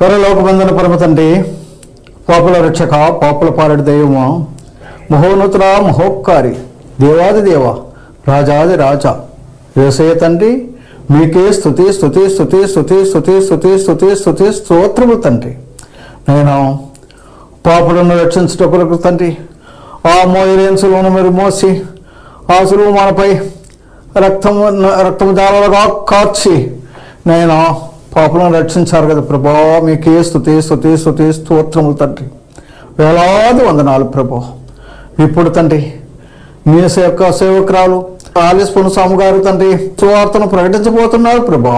పరలోకబంధన పరమ తండ్రి, పాపుల రక్షక, పాపుల పాలడి దైవమా, మహోన్నతుల మహోపకారి, దేవాది దేవ, రాజాది రాజా, యేసయ్య తండ్రి, మీకే స్తుతి స్తుతి స్తుతి స్తుతి స్తుతి స్తుతి స్తుతి స్తుతి స్తోత్రము తండ్రి. నేను పాపులను రక్షించటకు తండ్రి, ఆ మోయలేని సులువును మీరు మోసి, ఆ సులువు మనపై రక్తము జాలలుగా కార్చి నేను పాపులను రక్షించారు కదా ప్రభా. మీకే స్తుతి స్తుతి స్తుతి స్తోత్రములు తండ్రి. వేలాది వందనాలు ప్రభా. ఇప్పుడు తండ్రి మీ యొక్క సేవకురాలు ఆలిస్పును స్వామి గారు తండ్రి సువార్తను ప్రకటించబోతున్నారు ప్రభా.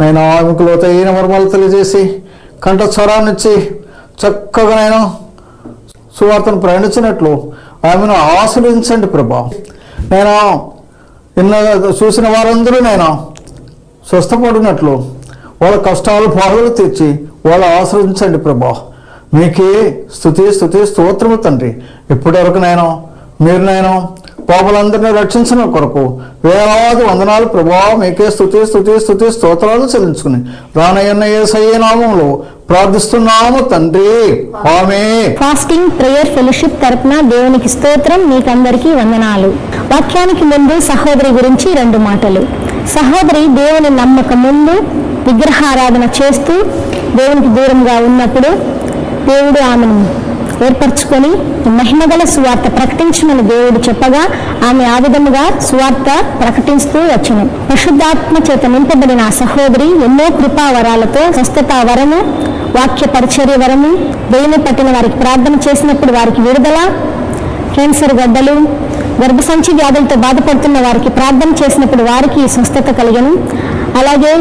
నేను ఆమెకు లోతైన మర్మాలు తెలియజేసి కంఠస్వరాన్నిచ్చి చక్కగా నేను సువార్తను ప్రకటించినట్లు ఆమెను ఆశ్రయించండి ప్రభా. నేను చూసిన వారందరూ నేను స్వస్థపడినట్లు వాళ్ళ కష్టాలు బాధలు తీర్చి వాళ్ళు ఆశ్రయించండి ప్రభా. మీకే స్తుతి స్తుతి స్తోత్రము తండ్రి. ఇప్పటివరకు మీరు పాపులందరినీ రక్షించిన కొరకు వేలాది వందనాలు ప్రభా. మీకే స్తుతి స్తుతి స్తుతి స్తోత్రాలు చెల్లించుకుని రానయ్యన్న యేసయ్య నామములో ప్రార్థిస్తున్నాము తండ్రి, ఆమేన్. ఫాస్టింగ్ ప్రేయర్ ఫెలోషిప్ తరపున దేవునికి స్తోత్రం. మీకందరికీ వందనాలు. వాక్యానికి ముందు సహోదరి గురించి 2 మాటలు. సహోదరి దేవుని నమ్మక ముందు విగ్రహారాధన చేస్తూ దేవునికి దూరంగా ఉన్నప్పుడు దేవుడు ఆమెను ఏర్పరచుకొని మహిమగల సువార్త ప్రకటించమని దేవుడు చెప్పగా ఆమె ఆ విధముగా సువార్త ప్రకటిస్తూ వచ్చును. పరిశుద్ధాత్మ చేత నింపబడిన ఆ సహోదరి ఎన్నో కృపా వరాలతో స్వస్థత వరము, వాక్య పరిచర్య వరము, దేవుని పట్టిన వారికి ప్రార్థన చేసినప్పుడు వారికి విడుదల, క్యాన్సర్ గడ్డలు, గర్భసంచి వ్యాధులతో బాధపడుతున్న వారికి ప్రార్థన చేసినప్పుడు వారికి స్వస్థత కలిగను. అలాగే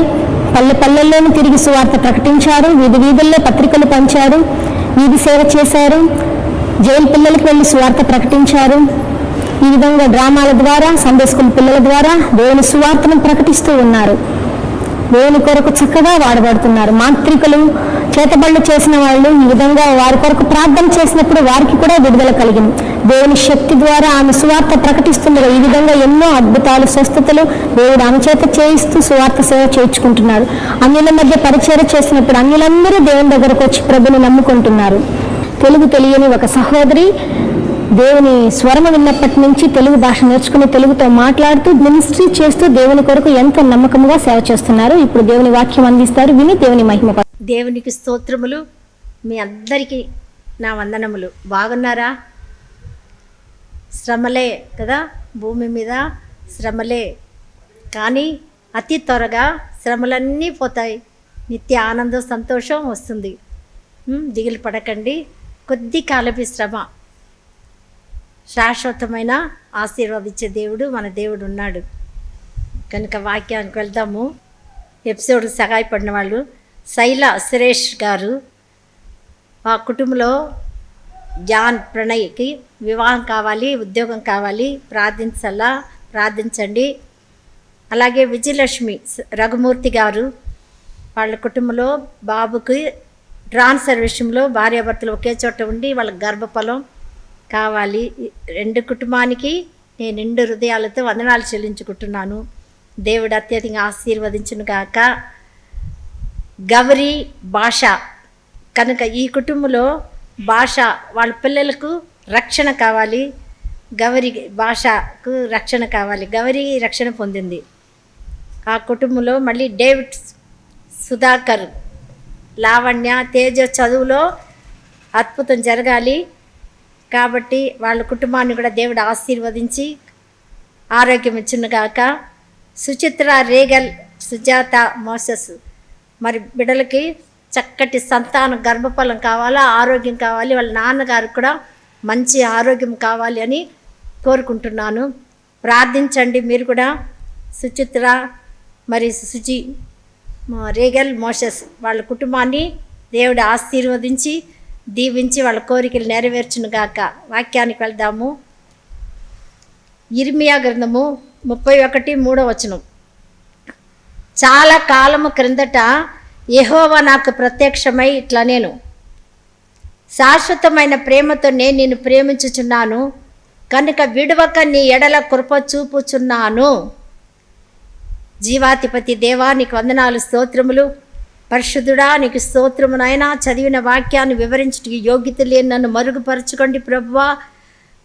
పల్లెల్లోనూ తిరిగి సువార్త ప్రకటించారు, వీధి వీధుల్లో పత్రికలు పంచారు, వీధి సేవ చేశారు, జైలు పిల్లలకు వెళ్ళి సువార్త ప్రకటించారు. ఈ విధంగా డ్రామాల ద్వారా, సండే స్కూల్ పిల్లల ద్వారా దేవుని సువార్తను ప్రకటిస్తూ ఉన్నారు. దేవుని కొరకు చక్కగా వాడబడుతున్నారు. మాంత్రికులు, చేతబళ్ళు చేసిన వాళ్ళు ఈ విధంగా వారి కొరకు ప్రార్థన చేసినప్పుడు వారికి కూడా విడుదల కలిగింది. దేవుని శక్తి ద్వారా ఆమె సువార్త ప్రకటిస్తుండగా ఈ విధంగా ఎన్నో అద్భుతాలు, స్వస్థతలు దేవుడు ఆమె చేత చేయిస్తూ సువార్త సేవ చేయించుకుంటున్నారు. అన్యుల మధ్య పరిచర్య చేసినప్పుడు అన్యులందరూ దేవుని దగ్గరకు వచ్చి ప్రభుని నమ్ముకుంటున్నారు. తెలుగు తెలియని ఒక సహోదరి దేవుని స్వరము విన్నప్పటి నుంచి తెలుగు భాష నేర్చుకుని తెలుగుతో మాట్లాడుతూ మినిస్ట్రీ చేస్తూ దేవుని కొరకు ఎంతో నమ్మకంగా సేవ చేస్తున్నారు. ఇప్పుడు దేవుని వాక్యం అందిస్తారు, విని దేవుని మహిమ. దేవునికి స్తోత్రములు. మీ అందరికీ నా వందనములు. బాగున్నారా? శ్రమలే కదా, భూమి మీద శ్రమలే, కానీ అతి త్వరగా శ్రమలన్నీ పోతాయి. నిత్య ఆనందం, సంతోషం వస్తుంది. దిగులు పడకండి. కొద్ది కాలపు శ్రమ శాశ్వతమైన ఆశీర్వదించే దేవుడు మన దేవుడు ఉన్నాడు. కనుక వాక్యానికి వెళ్దాము. ఎపిసోడ్కి సహాయపడిన వాళ్ళు శైల సురేష్ గారు. ఆ కుటుంబంలో జాన్ ప్రణయ్కి వివాహం కావాలి, ఉద్యోగం కావాలి, ప్రార్థించండి. అలాగే విజయలక్ష్మి రఘుమూర్తి గారు, వాళ్ళ కుటుంబంలో బాబుకి ట్రాన్స్ఫర్ విషయంలో భార్యాభర్తలు ఒకే చోట ఉండి వాళ్ళ గర్భఫలం కావాలి. 2 కుటుంబానికి నేను 2 హృదయాలతో వందనాలు చెల్లించుకుంటున్నాను. దేవుడు అత్యధికంగా ఆశీర్వదించును గాక. గౌరీ భాష, కనుక ఈ కుటుంబంలో భాష వాళ్ళ పిల్లలకు రక్షణ కావాలి. గౌరీ భాషకు రక్షణ కావాలి. గౌరీ రక్షణ పొందింది. ఆ కుటుంబంలో మళ్ళీ డేవిడ్, సుధాకర్, లావణ్య, తేజ చదువులో అద్భుతం జరగాలి. కాబట్టి వాళ్ళ కుటుంబాన్ని కూడా దేవుడు ఆశీర్వదించి ఆరోగ్యం ఇచ్చునుగాక. సుచిత్ర, రేగల్, సుజాత, మోసెస్, మరి బిడ్డలకి చక్కటి సంతానం, గర్భఫలం కావాలా, ఆరోగ్యం కావాలి. వాళ్ళ నాన్నగారికి కూడా మంచి ఆరోగ్యం కావాలి అని కోరుకుంటున్నాను. ప్రార్థించండి మీరు కూడా. సుచిత్ర, మరి సుజి, రేగల్, మోసెస్ వాళ్ళ కుటుంబాన్ని దేవుడు ఆశీర్వదించి దీవించి వాళ్ళ కోరికలు నెరవేర్చునుగాక. వాక్యానికి వెళ్దాము. ఇర్మియా గ్రంథము 31:3 చాలా కాలము క్రిందట యెహోవా నాకు ప్రత్యక్షమై ఇట్లా, నేను శాశ్వతమైన ప్రేమతో నేను నిన్ను ప్రేమించుచున్నాను, కనుక విడువక నీ ఎడల కృప చూపుచున్నాను. జీవాధిపతి దేవా, నీకు వందనాలు, స్తోత్రములు. పరిశుద్ధుడా నీకు స్తోత్రము నాయనా. చదివిన వాక్యాన్ని వివరించడానికి యోగ్యత లేని నన్ను మరుగుపరచుకోండి ప్రభువా.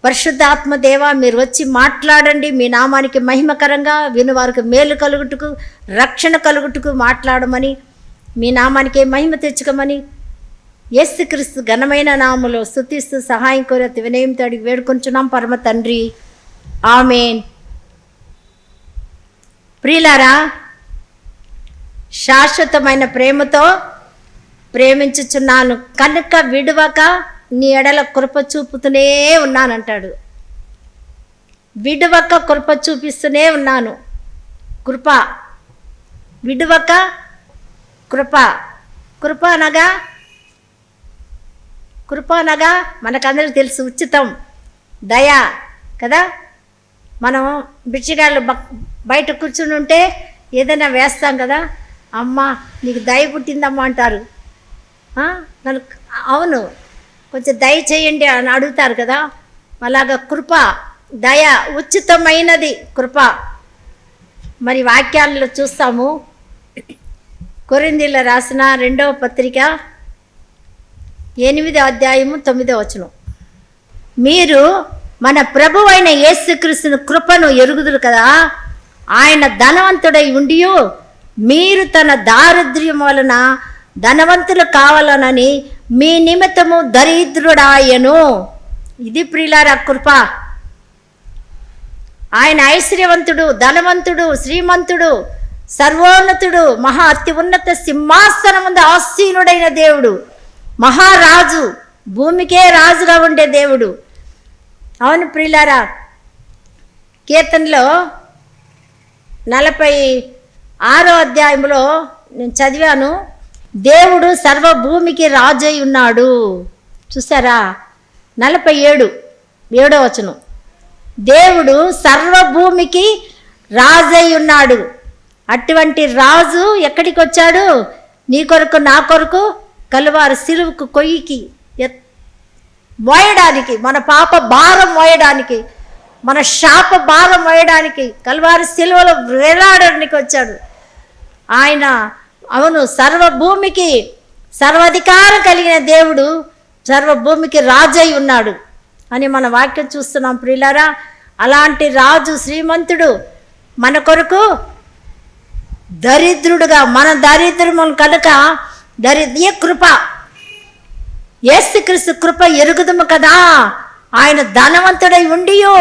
పరిశుద్ధాత్మ దేవా మీరు వచ్చి మాట్లాడండి. మీ నామానికి మహిమకరంగా వినువారికి మేలు కలుగుటకు రక్షణ కలుగుటకు మాట్లాడమని, మీ నామానికి మహిమ తెచ్చుకోమని యేసుక్రీస్తు ఘనమైన నామములో స్తుతిస్తూ సహాయం కోరి వినయంతో అడిగి వేడుకొంచున్నాం పరమ తండ్రి, ఆమేన్. ప్రియులారా, శాశ్వతమైన ప్రేమతో ప్రేమించుచున్నాను కనుక విడువక నీ ఎడల కృప చూపుతూనే ఉన్నానంటాడు. విడువక కృప చూపిస్తూనే ఉన్నాను. కృప, విడువక కృప. కృప అనగా మనకందరికీ తెలుసు, ఉచితం, దయ కదా. మనం బిచ్చగాళ్ళు బయట కూర్చుని ఉంటే ఏదైనా వేస్తాం కదా, అమ్మ నీకు దయ పుట్టిందమ్మా అంటారు. నన్ను అవును కొంచెం దయ చేయండి అని అడుగుతారు కదా. అలాగా కృప, దయ ఉచితమైనది కృప. మరి వాక్యాలలో చూస్తాము. కొరింథీయులకు రాసిన 2వ పత్రిక 8వ అధ్యాయము 9వ వచనం. మీరు మన ప్రభువు అయిన యేసుక్రీస్తుని కృపను ఎరుగుదురు కదా. ఆయన ధనవంతుడై ఉండియు మీరు తన దారిద్ర్యం వలన ధనవంతులు కావాలనని మీ నిమిత్తము దరిద్రుడాయను. ఇది ప్రియులారా కృప. ఆయన ఐశ్వర్యవంతుడు, ధనవంతుడు, శ్రీమంతుడు, సర్వోన్నతుడు, మహా అతి ఉన్నత సింహాసనం ముందు ఆసీనుడైన దేవుడు, మహారాజు, భూమికే రాజుగా ఉండే దేవుడు. అవును ప్రియులారా, కీర్తనలో 46వ అధ్యాయంలో నేను చదివాను, దేవుడు సర్వభూమికి రాజు అయి ఉన్నాడు. చూసారా, 47వ వచనం, దేవుడు సర్వభూమికి రాజు అయి ఉన్నాడు. అటువంటి రాజు ఎక్కడికి వచ్చాడు? నీ కొరకు నా కొరకు కలువారు సిలువకు కొయ్యికి మోయడానికి, మన పాప భారం మోయడానికి, మన శాప భారం మోయడానికి కలువారు సిలువలో వేలాడడానికి వచ్చాడు ఆయన. అవును, సర్వభూమికి సర్వాధికారం కలిగిన దేవుడు సర్వభూమికి రాజు అయి ఉన్నాడు అని మన వాక్యం చూస్తున్నాం ప్రియులారా. అలాంటి రాజు శ్రీమంతుడు మన కొరకు దరిద్రుడుగా, మన దరిద్రము కనుక దరిద్ర కృప, యేసుక్రీస్తు కృప ఎరుగుదము కదా. ఆయన ధనవంతుడై ఉండియో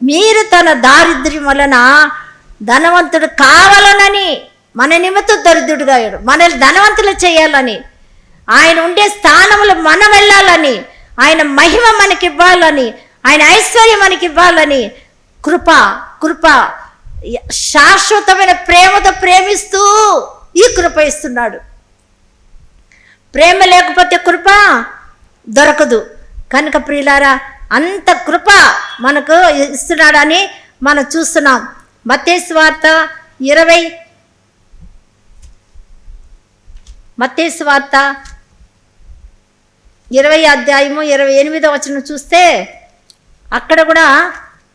మీరు తన దారిద్ర్యం వలన ధనవంతుడు కావాలనని మన నిమిత్తం దరిద్రుడుగా అయ్యాడు. మనల్ని ధనవంతులు చేయాలని, ఆయన ఉండే స్థానంలో మనం వెళ్ళాలని, ఆయన మహిమ మనకివ్వాలని, ఆయన ఐశ్వర్యం మనకివ్వాలని కృప కృప శాశ్వతమైన ప్రేమతో ప్రేమిస్తూ ఈ కృప ఇస్తున్నాడు. ప్రేమ లేకపోతే కృప దొరకదు. కనుక ప్రియులారా, అంత కృప మనకు ఇస్తున్నాడని మనం చూస్తున్నాం. మత్తయి సువార్త 20వ అధ్యాయము 28వ వచనం చూస్తే అక్కడ కూడా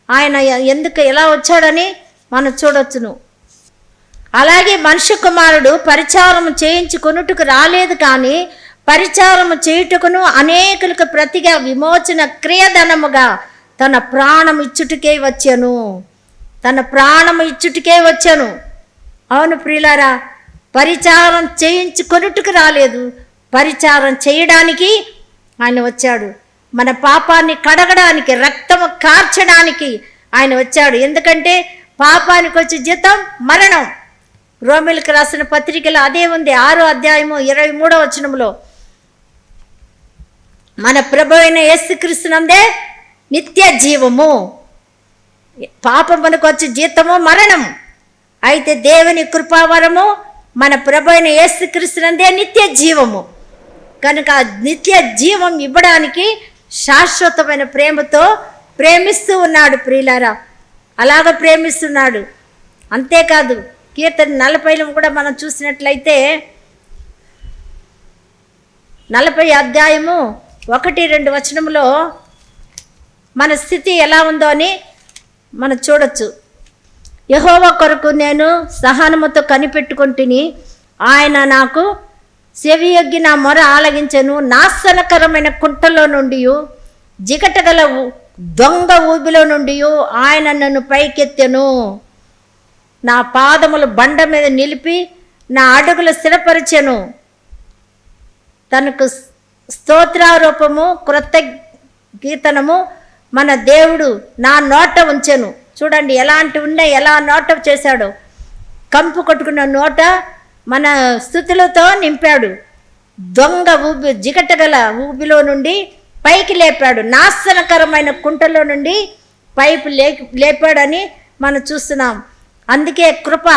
ఆయన ఎందుకు ఎలా వచ్చాడని మనం చూడొచ్చును. అలాగే మనుష్య కుమారుడు పరిచారం చేయించుకొనుటకు రాలేదు, కానీ పరిచారము చేయుటకును అనేకులకు ప్రతిగా విమోచన క్రియధనముగా తన ప్రాణం ఇచ్చుటకే వచ్చాను. తన ప్రాణం ఇచ్చుటకే వచ్చాను. అవును ప్రియులారా, పరిచారం చేయించుకొనుటకు రాలేదు, పరిచారం చేయడానికి ఆయన వచ్చాడు. మన పాపాన్ని కడగడానికి, రక్తము కార్చడానికి ఆయన వచ్చాడు. ఎందుకంటే పాపానికి వచ్చే జీతం మరణం. రోమిలకు రాసిన పత్రికలో అదే ఉంది. 6వ అధ్యాయము 23వ వచనంలో, మన ప్రభు అయిన యేసుక్రీస్తునందే నిత్య జీవము. పాపమునకు వచ్చే జీతము మరణం. అయితే దేవుని కృపావరము మన ప్రభు అయిన యేసుక్రీస్తునందే నిత్య జీవము. కనుక నిత్య జీవం ఇవ్వడానికి శాశ్వతమైన ప్రేమతో ప్రేమిస్తూ ఉన్నాడు ప్రియులారా. అలాగ ప్రేమిస్తున్నాడు. అంతేకాదు, కీర్తన 40లో కూడా మనం చూసినట్లయితే 40 అధ్యాయము 1-2 వచనంలో మన స్థితి ఎలా ఉందో అని మనం చూడొచ్చు. యెహోవా కొరకు నేను సహనముతో కనిపెట్టుకుంటుని, ఆయన నాకు చెవియొగ్గి నా మొర ఆలగించెను. నాశనకరమైన కుంటలో నుండి, జిగటగల దొంగ ఊబిలో నుండి ఆయన నన్ను పైకెత్తెను. నా పాదములు బండ మీద నిలిపి నా అడుగులు స్థిరపరిచెను. తనకు స్తోత్రారోపము క్రొత్త గీతనము మన దేవుడు నా నోట ఉంచెను. చూడండి ఎలాంటి ఉన్నాయి, ఎలా నోట చేశాడు. కంపు కొట్టుకున్న నోట మన స్తుతులతో నింపాడు. దొంగ ఊబి, జిగటగల ఊబిలో నుండి పైకి లేపాడు. నాశనకరమైన కుంటలో నుండి లేపాడని మనం చూస్తున్నాం. అందుకే కృప,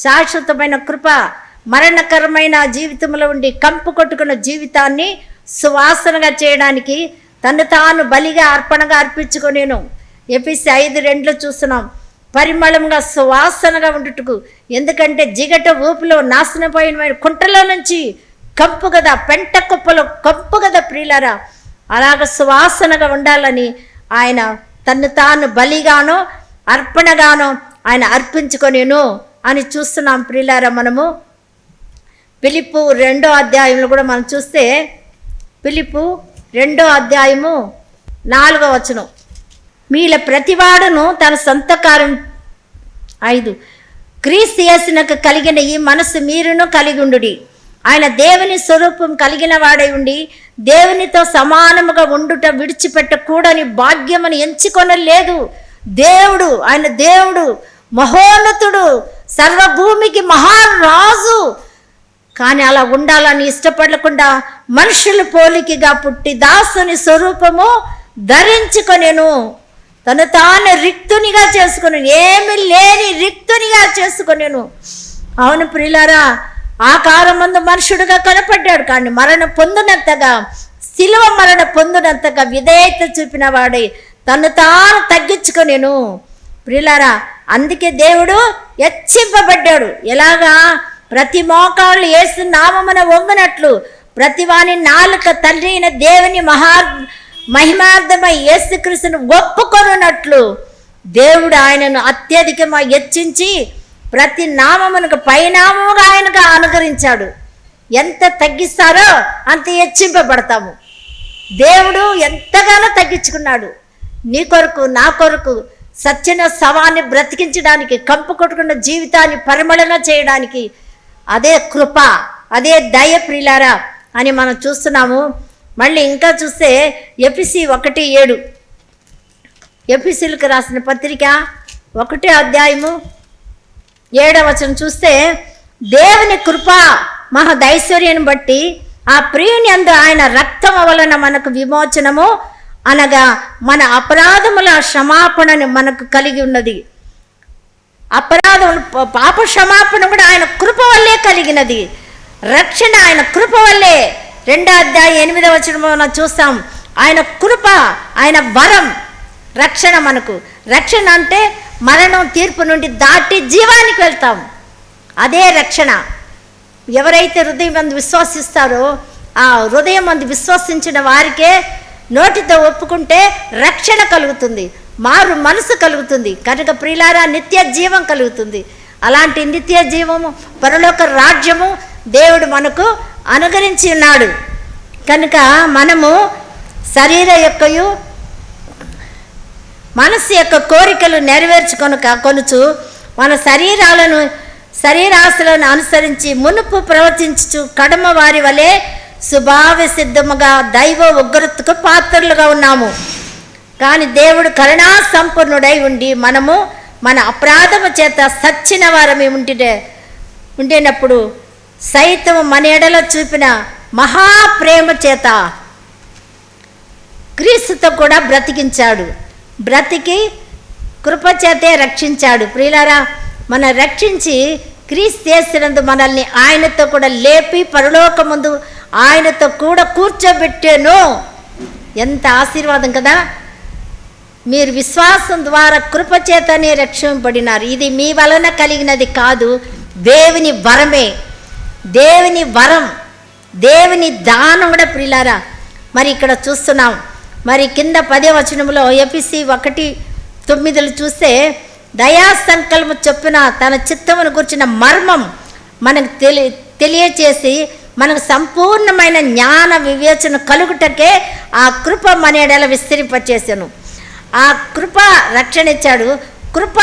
శాశ్వతమైన కృప, మరణకరమైన జీవితంలో ఉండి కంపు కొట్టుకున్న జీవితాన్ని సువాసనగా చేయడానికి తను తాను బలిగా అర్పణగా అర్పించుకొనేను. ఎఫెసీ 5:2 చూస్తున్నాం. పరిమళంగా సువాసనగా ఉండుటకు. ఎందుకంటే జిగట ఊపిలో నాశనపోయిన కుంటలో నుంచి కంపు కదా, పెంట కుప్పలో కంపు కదా ప్రియులారా, అలాగ సువాసనగా ఉండాలని ఆయన తను తాను బలిగానో అర్పణగానో ఆయన అర్పించుకొనేను అని చూస్తున్నాం ప్రియులారా. మనము ఫిలిప్పు 2వ అధ్యాయంలో కూడా మనం చూస్తే, ఫిలిప్పు 2వ అధ్యాయము 4వ వచనం, మీల ప్రతివాడును తన సొంత కార్యం 5 క్రీస్తు యేసునకు కలిగిన ఈ మనసు మీరును కలిగి ఉండుడి. ఆయన దేవుని స్వరూపం కలిగిన వాడై ఉండి దేవునితో సమానముగా ఉండుట విడిచిపెట్టకూడని భాగ్యమని ఎంచుకొనలేదు. దేవుడు, ఆయన దేవుడు మహోన్నతుడు, సర్వభూమికి మహారాజు. కానీ అలా ఉండాలని ఇష్టపడకుండా మనుషుల పోలికగా పుట్టి దాసుని స్వరూపము ధరించుకొనెను. తను తాను రిక్తునిగా చేసుకొను, ఏమి లేని రిక్తునిగా చేసుకొనెను. అవును ప్రియులారా, ఆకారమందు మనుషుడుగా కనపడ్డాడు. కానీ మరణం పొందినంతగా, శిలువ మరణ పొందినంతగా విధేయత చూపిన వాడై తను తాను తగ్గించుకొనెను ప్రియులారా. అందుకే దేవుడు హెచ్చింపబడ్డాడు. ఎలాగా? ప్రతి మోకాళ్ళు యేసు నామమున వంగునట్లు, ప్రతి వాని నాలుక తండ్రి అయిన దేవుని మహిమార్థమై యేసుక్రీస్తును ఒప్పుకొనున్నట్లు దేవుడు ఆయనను అత్యధికంగా హెచ్చించి ప్రతి నామమునకు పైనామముగా ఆయనగా అనుగ్రహించాడు. ఎంత తగ్గిస్తారో అంత హెచ్చింపబడతాము. దేవుడు ఎంతగానో తగ్గించుకున్నాడు నీ కొరకు, నా కొరకు. సత్యన శవాన్ని బ్రతికించడానికి, కంపు కొట్టుకున్న జీవితాన్ని పరిమళంగా చేయడానికి. అదే కృప, అదే దయ ప్రియులారా అని మనం చూస్తున్నాము. మళ్ళీ ఇంకా చూస్తే ఎఫెసీ 1:7, ఎఫెసీలకు రాసిన పత్రిక 1వ అధ్యాయము 7వ వచనం చూస్తే, దేవుని కృప మహదైశ్వర్యాన్ని బట్టి ఆ ప్రియుని యందు ఆయన రక్తము వలన మనకు విమోచనము, అనగా మన అపరాధముల క్షమాపణని మనకు కలిగి ఉన్నది. అపరాధములు, పాప క్షమాపణ కూడా ఆయన కృప వల్లే కలిగినది. రక్షణ ఆయన కృప వల్లే. 2వ అధ్యాయం 8వ వచనం మనం చూస్తాం. ఆయన కృప, ఆయన వరం, రక్షణ. మనకు రక్షణ అంటే మరణం, తీర్పు నుండి దాటి జీవానికి వెళ్తాం. అదే రక్షణ. ఎవరైతే హృదయం మందు విశ్వసిస్తారో, ఆ హృదయం మందు విశ్వసించిన వారికే నోటితో ఒప్పుకుంటే రక్షణ కలుగుతుంది, మారు మనసు కలుగుతుంది. కనుక ప్రియులారా, నిత్య జీవం కలుగుతుంది. అలాంటి నిత్య జీవము, పరలోక రాజ్యము దేవుడు మనకు అనుగ్రహించి ఉన్నాడు. కనుక మనము శరీర యొక్కయు మనసు యొక్క కోరికలు కొనుచు మన శరీరాశలను అనుసరించి మునుపు ప్రవర్తించు కడమ వారి వలె స్వభావ సిద్ధముగా దైవ ఉగ్రతకు పాత్రలుగా ఉన్నాము. కానీ దేవుడు కరుణా సంపన్నుడై ఉండి మనము మన అపరాధము చేత సచ్చిన వారమే ఉండినప్పుడు సైతం మన ఎడల చూపిన మహాప్రేమ చేత క్రీస్తుతో కూడా బ్రతికించాడు. బ్రతికి కృపచేతే రక్షించాడు. ప్రియులారా, మన రక్షించి క్రీస్తు యేసునందు మనల్ని ఆయనతో కూడా లేపి పరలోకమందు ఆయనతో కూడా కూర్చోబెట్టాను. ఎంత ఆశీర్వాదం కదా! మీరు విశ్వాసం ద్వారా కృపచేతనే రక్షింపబడినారు. ఇది మీ వలన కలిగినది కాదు, దేవుని వరమే. దేవుని వరం, దేవుని దానం కూడా ప్రియులారా. మరి ఇక్కడ చూస్తున్నాం. మరి కింద 10వ వచనంలో ఎఫెసీ 1:9 చూస్తే, దయా సంకల్పం చొప్పున తన చిత్తమును గురించిన మర్మం మనకు తెలియచేసి మనకు సంపూర్ణమైన జ్ఞాన వివేచన కలుగుటకే ఆ కృప మన ఎడల విస్తరింపచేసాను. ఆ కృప రక్షణ ఇచ్చాడు, కృప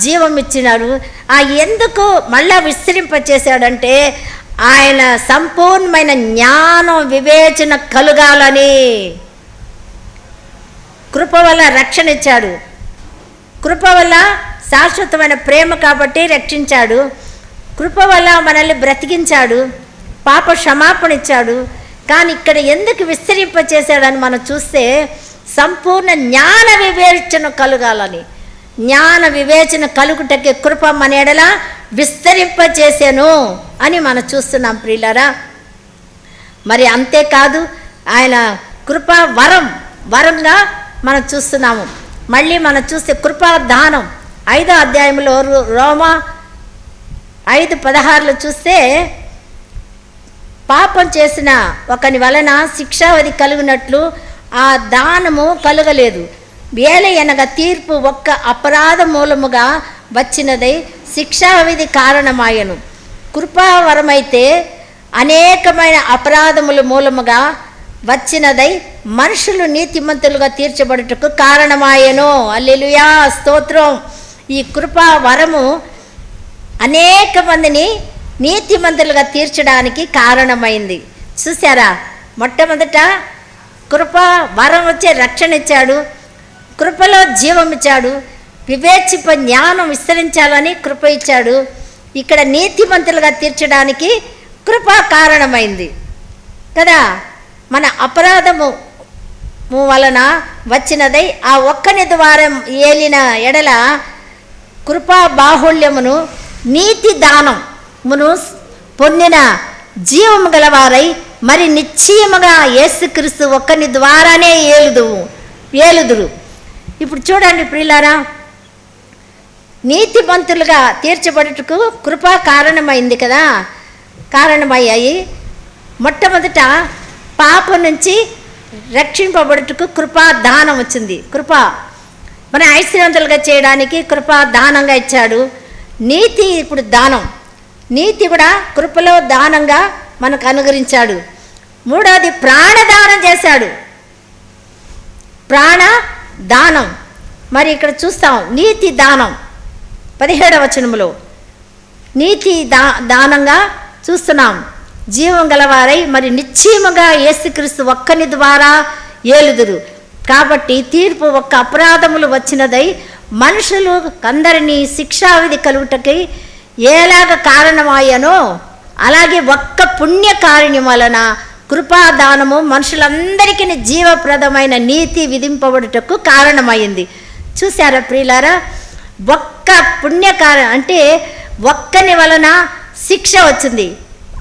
జీవం ఇచ్చినాడు. ఆ ఎందుకు మళ్ళా విస్తరింపచేశాడంటే ఆయన సంపూర్ణమైన జ్ఞానం వివేచన కలుగాలని. కృప వల్ల రక్షణ ఇచ్చాడు, కృప వల్ల శాశ్వతమైన ప్రేమ కాబట్టి రక్షించాడు, కృప వల్ల మనల్ని బ్రతికించాడు, పాప క్షమాపణ ఇచ్చాడు. కానీ ఇక్కడ ఎందుకు విస్తరింపచేశాడని మనం చూస్తే సంపూర్ణ జ్ఞాన వివేచన కలుగాలని. జ్ఞాన వివేచన కలుగుటకి కృప మన ఎడల విస్తరింపచేసాను అని మనం చూస్తున్నాం ప్రియులారా. మరి అంతేకాదు ఆయన కృప వరంగా మనం చూస్తున్నాము. మళ్ళీ మనం చూస్తే కృపా దానం 5వ అధ్యాయంలో రోమా 5:16 చూస్తే పాపం చేసిన ఒకని వలన శిక్షావధి కలుగునట్లు ఆ దానము కలుగలేదు. ఏలయనగా తీర్పు ఒక్క అపరాధ మూలముగా వచ్చినదై శిక్షావిధి కారణమాయను. కృపావరమైతే అనేకమైన అపరాధముల మూలముగా వచ్చినదై మనుషులు నీతిమంతులుగా తీర్చబడుటకు కారణమాయను. హల్లెలూయా, స్తోత్రం. ఈ కృపా వరము అనేక మందిని నీతిమంతులుగా తీర్చడానికి కారణమైంది. చూసారా, మొట్టమొదట కృప వరం వచ్చే రక్షణ ఇచ్చాడు, కృపలో జీవం ఇచ్చాడు, వివేచింప జ్ఞానం విస్తరించాలని కృప ఇచ్చాడు. ఇక్కడ నీతిమంతులుగా తీర్చడానికి కృప కారణమైంది కదా. మన అపరాధము వలన వచ్చినదై ఆ ఒక్కని ద్వారా ఏలిన ఎడల కృపా బాహుళ్యమును నీతి దానమును పొందిన జీవము గలవారై మరి నిశ్చయముగా యేసుక్రీస్తు ఒక్కని ద్వారానే ఏలుదురు. ఇప్పుడు చూడండి ప్రియులారా, నీతిమంతులుగా తీర్చబడుటకు కృప కారణమైంది కదా. కారణమయ్యాయి. మొట్టమొదట పాపం నుంచి రక్షింపబడుటకు కృపా దానం వచ్చింది. కృప మన ఐశ్వర్యవంతులుగా చేయడానికి కృపా దానంగా ఇచ్చాడు. నీతి ఇప్పుడు దానం, నీతి కూడా కృపలో దానంగా మనకు అనుగ్రహించాడు. మూడవది ప్రాణదానం చేశాడు, ప్రాణ దానం. మరి ఇక్కడ చూస్తాం నీతి దానం 17వ వచనములో నీతి దానంగా చూస్తున్నాం. జీవం గలవారై మరి నిశ్చయముగా యేసుక్రీస్తు ఒక్కని ద్వారా ఏలుదురు. కాబట్టి తీర్పు ఒక్క అపరాధములు వచ్చినదై మనుషులు అందరినీ శిక్షావిధి కలుగుటకై ఎలాగ కారణమయ్యానో అలాగే ఒక్క పుణ్యకార్యం వలన కృపాదానము మనుషులందరికీ జీవప్రదమైన నీతి విధింపబడుటకు కారణమైంది. చూసారా ప్రియులారా, ఒక్క పుణ్యకార్యం అంటే ఒక్కని వలన శిక్ష వచ్చింది,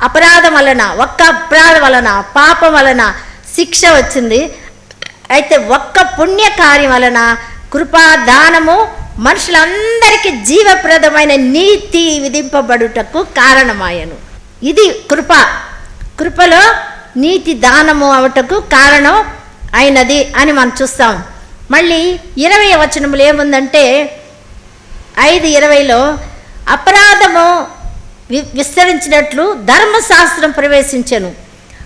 అపరాధం వలన, ఒక్క అపరాధం వలన, పాపం వలన శిక్ష వచ్చింది. అయితే ఒక్క పుణ్యకార్యం వలన కృపాదానము మనుషులందరికీ జీవప్రదమైన నీతి విధింపబడుటకు కారణమాయను. ఇది కృపలో నీతి దానము అవటకు కారణం అయినది అని మనం చూస్తాం. మళ్ళీ 20వ వచనములు ఏముందంటే 5:20లో అపరాధము విస్తరించినట్లు ధర్మశాస్త్రం ప్రవేశించెను.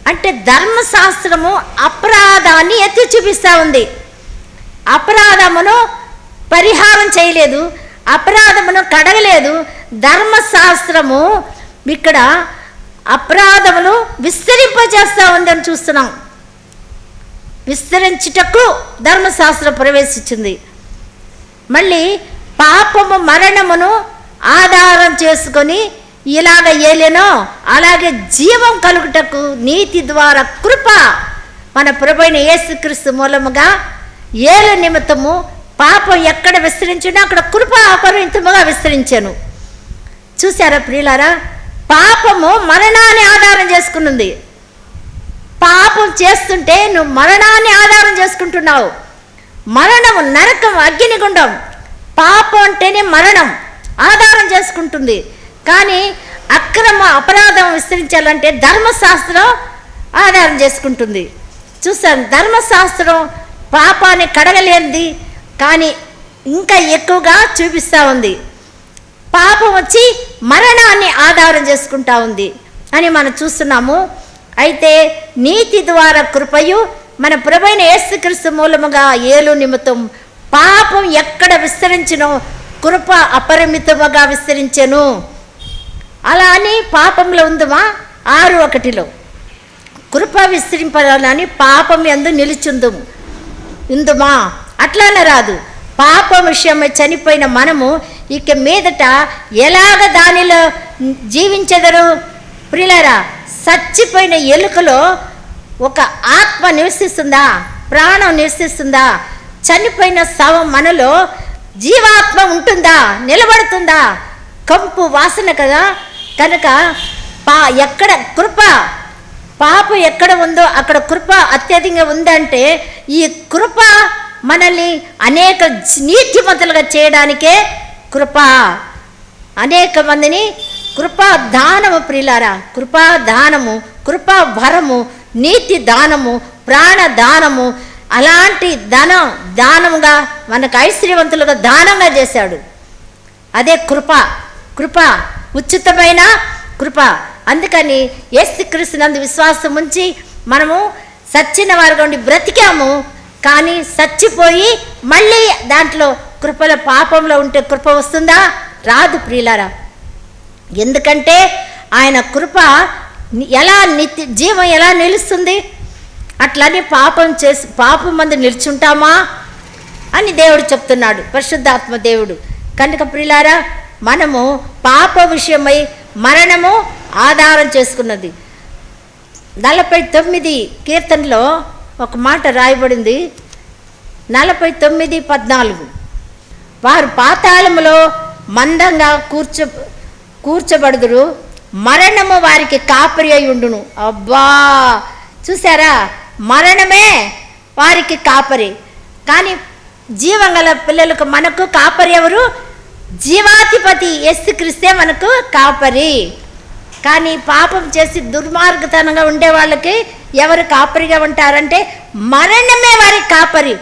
అంటే ధర్మశాస్త్రము అపరాధాన్ని ఎత్తి చూపిస్తూ ఉంది. అపరాధమును పరిహారం చేయలేదు, అపరాధమును కడగలేదు. ధర్మశాస్త్రము ఇక్కడ అపరాధములు విస్తరింపజేస్తూ ఉందని చూస్తున్నాం. విస్తరించుటకు ధర్మశాస్త్రం ప్రవేశించింది. మళ్ళీ పాపము మరణమును ఆధారం చేసుకొని ఇలాగ ఏలేనో అలాగే జీవం కలుగుటకు నీతి ద్వారా కృప మన ప్రభువైన యేసుక్రీస్తు మూలముగా ఏలు నిమిత్తము పాపం ఎక్కడ విస్తరించినా అక్కడ కృప అపరిమితముగా విస్తరించాను. చూసారా ప్రియులారా, పాపము మరణాన్ని ఆధారం చేసుకున్నది. పాపం చేస్తుంటే నువ్వు మరణాన్ని ఆధారం చేసుకుంటున్నావు. మరణము, నరకం, అగ్నిగుండం. పాపం అంటేనే మరణం ఆధారం చేసుకుంటుంది. కానీ అపరాధం విస్తరించాలంటే ధర్మశాస్త్రం ఆధారం చేసుకుంటుంది. చూసాను, ధర్మశాస్త్రం పాపాన్ని కడగలేనిది కానీ ఇంకా ఎక్కువగా చూపిస్తూ ఉంది. పాపం వచ్చి మరణాన్ని ఆధారం చేసుకుంటా ఉంది అని మనం చూస్తున్నాము. అయితే నీతి ద్వారా కృపయు మన ప్రభువైన యేసుక్రీస్తు మూలముగా ఏలు నిమిత్తం పాపం ఎక్కడ విస్తరించినో కృప అపరిమితముగా విస్తరించెను. అలా అని పాపంలో ఉందమా 6:1 కృప విస్తరింపాలని పాపం యందు నిలుచుందుము ఇందుమా అట్లానే రాదు. పాపం విషయమై చనిపోయిన మనము ఇక మీదట ఎలాగ దానిలో జీవించెదరు ప్రియులారా? చచ్చిపోయిన ఎలుకలో ఒక ఆత్మ నివసిస్తుందా? ప్రాణం నివసిస్తుందా? చనిపోయిన శవం మనలో జీవాత్మ ఉంటుందా? నిలబడుతుందా? కంపు వాసన కదా. కనుక ఎక్కడ కృప పాపం ఎక్కడ ఉందో అక్కడ కృప అత్యధికంగా ఉందంటే ఈ కృప మనల్ని అనేక నీతిమంతులుగా చేయడానికే కృప. అనేక మందిని కృపా దానము ప్రియులారా, కృపా దానము, కృపా వరము, నీతి దానము, ప్రాణ దానము, అలాంటి దానముగా మనకు ఐశ్వర్యవంతులుగా దానంగా చేశాడు. అదే కృప. కృప ఉచితమైన కృప. అందుకని యేసుక్రీస్తునందు విశ్వాసం ఉంచి మనము సచ్చిన వారుగా ఉండి బ్రతికాము. కానీ చచ్చిపోయి మళ్ళీ దాంట్లో కృపల పాపంలో ఉంటే కృప వస్తుందా? రాదు ప్రియులారా. ఎందుకంటే ఆయన కృప ఎలా జీవం ఎలా నిలుస్తుంది? అట్లని పాపం మందు నిల్చుంటామా అని దేవుడు చెప్తున్నాడు, పరిశుద్ధాత్మ దేవుడు. కనుక ప్రియులారా, మనము పాప విషయమై మరణము ఆధారం చేసుకున్నది. 49 కీర్తనలో ఒక మాట రాయబడింది, 49:14 వారు పాతాళములో మందంగా కూర్చబడుదురు, మరణము వారికి కాపరి అయి ఉండును. అబ్బా, చూసారా? మరణమే వారికి కాపరి. కానీ జీవం గల పిల్లలకు మనకు కాపరి ఎవరు? జీవాధిపతి యేసుక్రీస్తే మనకు కాపరి. కానీ పాపం చేసి దుర్మార్గతనంగా ఉండే వాళ్ళకి ఎవరు కాపరిగా ఉంటారంటే మరణమే వారికి కాపరి.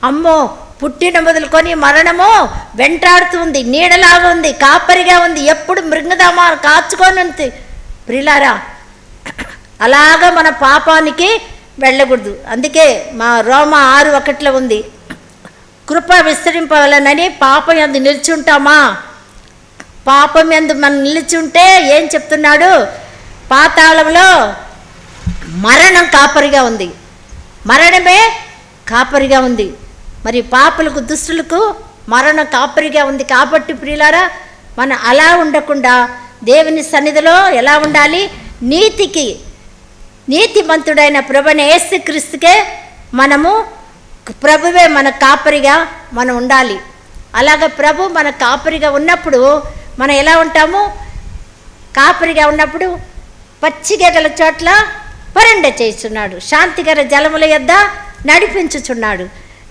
అమ్మో, పుట్టిన మొదలుకొని మరణము వెంటాడుతుంది, నీడలాగా ఉంది, కాపరిగా ఉంది, ఎప్పుడు మృంగదామా కాచుకొని ఉంది. ప్రియులారా, అలాగా మన పాపానికి వెళ్ళకూడదు. అందుకే మా రోమా 6:1 ఉంది, కృప విస్తరింపవలనని పాపం యందు నిల్చుంటామా? పాపం యందు మనం నిల్చుంటే ఏం చెప్తున్నాడు? పాతాళంలో మరణం కాపరిగా ఉంది, మరణమే కాపరిగా ఉంది. మరి పాపులకు దుష్టులకు మరణం కాపరిగా ఉంది. కాబట్టి ప్రియులారా, మనం అలా ఉండకుండా దేవుని సన్నిధిలో ఎలా ఉండాలి? నీతిమంతుడైన ప్రభువైన యేసుక్రీస్తుకే మనము, ప్రభువే మన కాపరిగా మనం ఉండాలి. అలాగ ప్రభు మన కాపరిగా ఉన్నప్పుడు మనం ఎలా ఉంటాము? కాపరిగా ఉన్నప్పుడు పచ్చిగల చోట్ల పరండ చేస్తున్నాడు, శాంతికర జలముల యొద్ద నడిపించుచున్నాడు.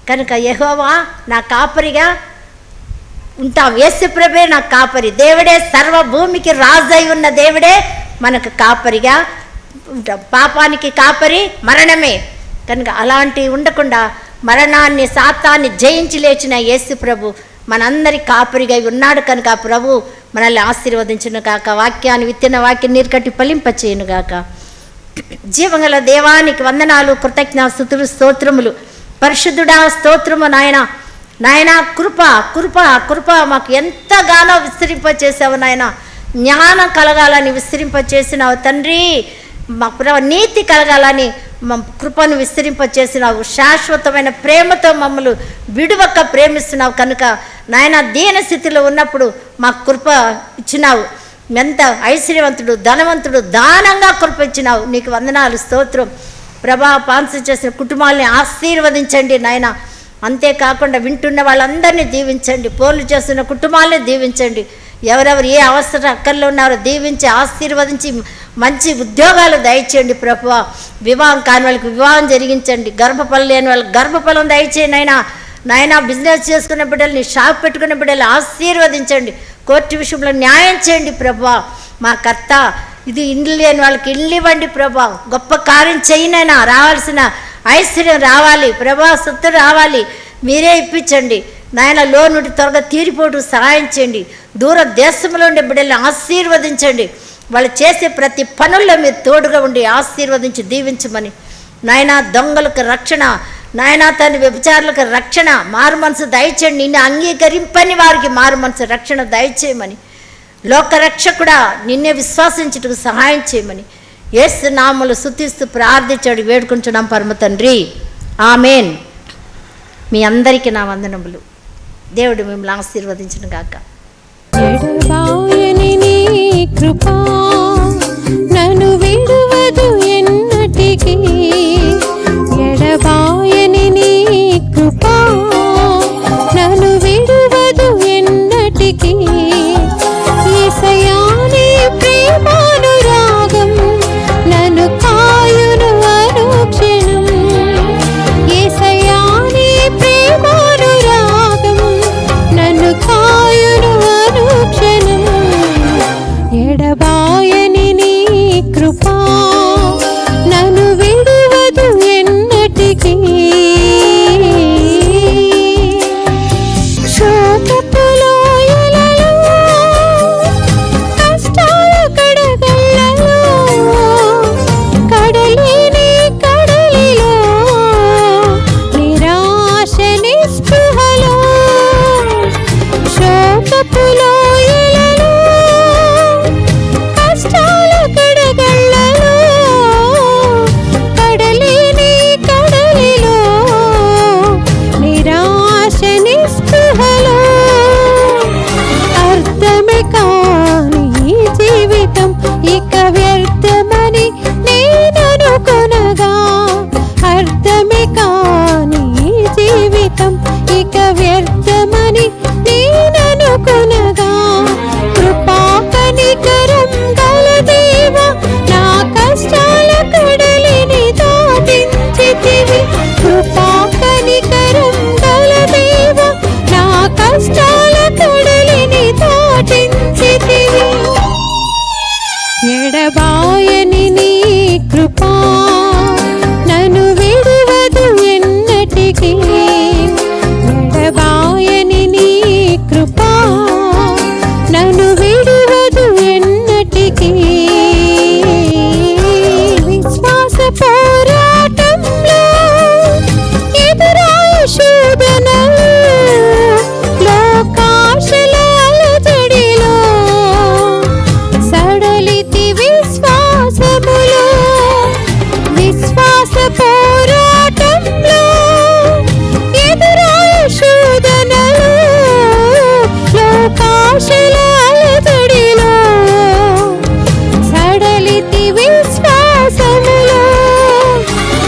కనుక యెహోవా నా కాపరిగా ఉంటాం. యేసు ప్రభువే నా కాపరి. దేవుడే సర్వభూమికి రాజై ఉన్న దేవుడే మనకు కాపరిగా ఉంటాం. పాపానికి కాపరి మరణమే. కనుక అలాంటి ఉండకుండా మరణాన్ని సాతాన్ని జయించి లేచిన యేసు ప్రభు మనందరి కాపరిగా ఉన్నాడు. కనుక ప్రభు మనల్ని ఆశీర్వదించును గాక. వాక్యాన్ని విత్తిన వాక్యం నీరుకట్టి ఫలింపచేయును గాక. జీవగల దేవానికి వందనాలు, కృతజ్ఞతాస్తుతులు, స్తోత్రములు. పరిశుద్ధుడా, స్తోత్రము నాయన. నాయన కృప కృప కృప మాకు ఎంతగానో విస్తరింపచేసావు నాయన. జ్ఞానం కలగాలని విస్తరింపచేసినావు తండ్రి. మా నీతి కలగాలని మా కృపను విస్తరింపచేసినావు. శాశ్వతమైన ప్రేమతో మమ్మల్ని విడువక ప్రేమిస్తున్నావు. కనుక నాయన దీన స్థితిలో ఉన్నప్పుడు మాకు కృప ఇచ్చినావు. ఎంత ఐశ్వర్యవంతుడు, ధనవంతుడు, దానంగా కృప ఇచ్చినావు. నీకు వందనాలు, స్తోత్రం. ప్రభా, పాన్సర్ చేసిన కుటుంబాలని ఆశీర్వదించండి నాయన. అంతేకాకుండా వింటున్న వాళ్ళందరినీ దీవించండి. పోలు చేస్తున్న కుటుంబాలని దీవించండి. ఎవరెవరు ఏ అవసరం అక్కర్లో ఉన్నారో దీవించి ఆశీర్వదించి మంచి ఉద్యోగాలు దయచేయండి ప్రభువా. వివాహం కాని వాళ్ళకి వివాహం జరిగించండి. గర్భఫలం లేని వాళ్ళకి గర్భఫలం దయచేయండి నాయన. నాయన బిజినెస్ చేసుకునే బిడ్డల్ని, షాప్ పెట్టుకునే బిడ్డలు ఆశీర్వదించండి. కోర్టు విషయంలో న్యాయం చేయండి ప్రభువా. మా కర్త ఇది ఇండ్లు లేని వాళ్ళకి ఇండ్లు ఇవ్వండి ప్రభా. గొప్ప కార్యం చేయనైనా రావాల్సిన ఐశ్వర్యం రావాలి ప్రభా, సొత్తు రావాలి. మీరే ఇప్పించండి నాయన. లోనుండి త్వరగా తీరిపోటు సహాయం చేయండి. దూర దేశంలో ఉండే బిడ్డల్ని ఆశీర్వదించండి. వాళ్ళు చేసే ప్రతి పనుల్లో మీరు తోడుగా ఉండి ఆశీర్వదించి దీవించమని నాయనా, దొంగలకు రక్షణ, నాయనా తన వ్యభిచారులకు రక్షణ, మారు మనసు దయచేయండి. నిన్ను అంగీకరింపని వారికి మారు మనసు రక్షణ దయచేయమని, లోకరక్షకుడా నిన్నే విశ్వాసించుటకు సహాయం చేయమని యేసు నామములో స్తుతిస్తూ ప్రార్థించాడు వేడుకుంటున్నాం పరమ తండ్రి, ఆమేన్. మీ అందరికీ నా వందనములు. దేవుడు మిమ్మల్ని ఆశీర్వదించును గాక. ఎడబాయని నీ కృపా నన్ను విడువదు ఎన్నటికీ, ఎడబాయని నీ కృపా నన్ను విడువదు ఎన్నటికీ. యేసయ్యా నీ ప్రేమానురాగం నన్ను కాయును అనుక్షణం, యేసయ్యా నీ ప్రేమానురాగం నన్ను కాయును అనుక్షణం. ఎడబాయని నీ కృపా నన్ను విడువదు ఎన్నటికీ. శోకపు లోయలలో, కష్టాల కడగళ్ళలో, కడలిని కడలిలో, నిరాశ నిస్పృహలో, శోకపు లోయలలో, కష్టాల కడగళ్ళలో, కడలిని కడలిలో, నిరాశ నిస్పృహలో, అర్థమే కాని ఈ జీవితం ఇక వ్యర్థమని నేననుకొనగా, అర్థమే కాని ఈ జీవితం ఇక వ్యర్థమని నేననుకొనగా, కృపా కనికరం గల దేవా నా కష్టాల కడలిని దాటించితివి, కృపా కనికరం గల దేవా నా కష్టాల కడలిని దాటించితివి. ఎడబాయని నీ కృపా నన్ను విడువదు ఎన్నటికీ, ఎడబాయని నీ కృపా నన్ను విడువదు ఎన్నటికీ. విశ్వాస పోరాటంలో ఎదురాయ శోధనలు, లోకాశల అలజడిలో సడలితి విశ్వాసములో, విశ్వాస పోరాటంలో ఎదురాయ శోధనలు, లోకాశల అలజడిలో సడలితి విశ్వాసములో,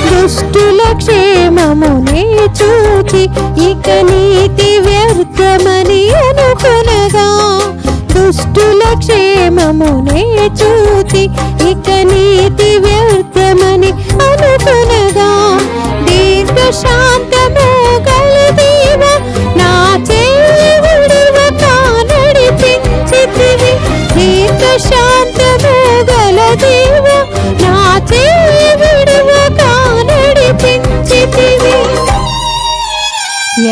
దుష్టుల క్షేమమునే చూచి ఇక నీతి వ్యర్థమని అనుకొనగా, దుష్టుల క్షేమమునే చూచి ఇక నీతి వ్యర్థమని అనుకొనగా, దీర్ఘ శాంతము గల దేవా నా చేయి విడువక నడిపించితివి, దీర్ఘ శాంతము గల దేవా నా చేయి విడువక నడిపించితివి.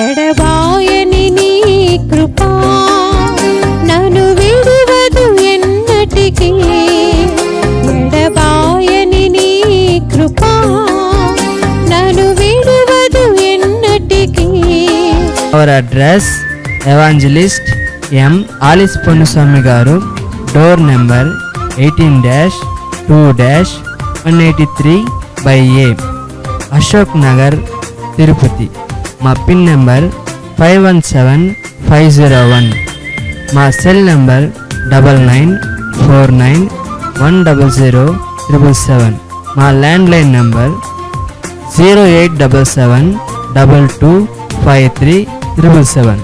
ఎడబాయని నీ కృపా నన్ను విడువదు ఎన్నటికీ, ఎడబాయని నీ కృపా నన్ను విడువదు ఎన్నటికీ. Our address evangelist M Alice Ponnuswamy గారు, door number 18-2-183/A, Ashok Nagar, Tirupati. మా పిన్ నెంబర్ 517501. మా సెల్ నెంబర్ 9949100777. మా ల్యాండ్లైన్ నెంబర్ 0877225377.